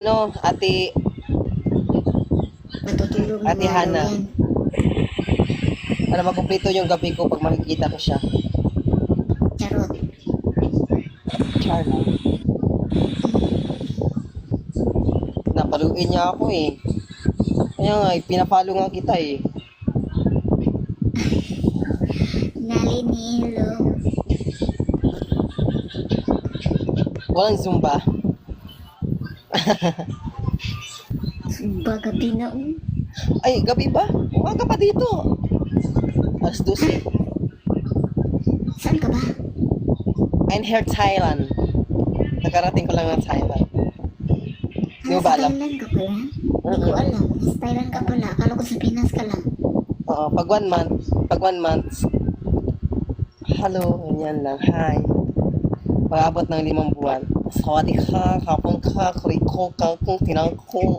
No, ate, Matutulog na ate nga daw Hana. yan. Para makumpleto yung gabi ko pag makikita ko siya. Charot. Char lang. Napaluin niya ako eh. Kaya nga, pinapalo nga kita eh. Nalinilo. Walang Zumba. Sumba gabi na Ay, gabi ba? Umaga pa dito. Alas 12. Saan ka ba? I'm here Thailand. Nakarating ko lang ng Thailand. Di mo ba Nasa alam? Thailand ka pala? Hindi ko alam. Nasa Thailand ka pala. Akala ko sa Pinas ka lang. Oo, pag 1 month, hello, ganyan lang, hi. Pag-abot ng 5 buwan, sawadi ka, kapong ka, kuriko ka, kung tinang ko.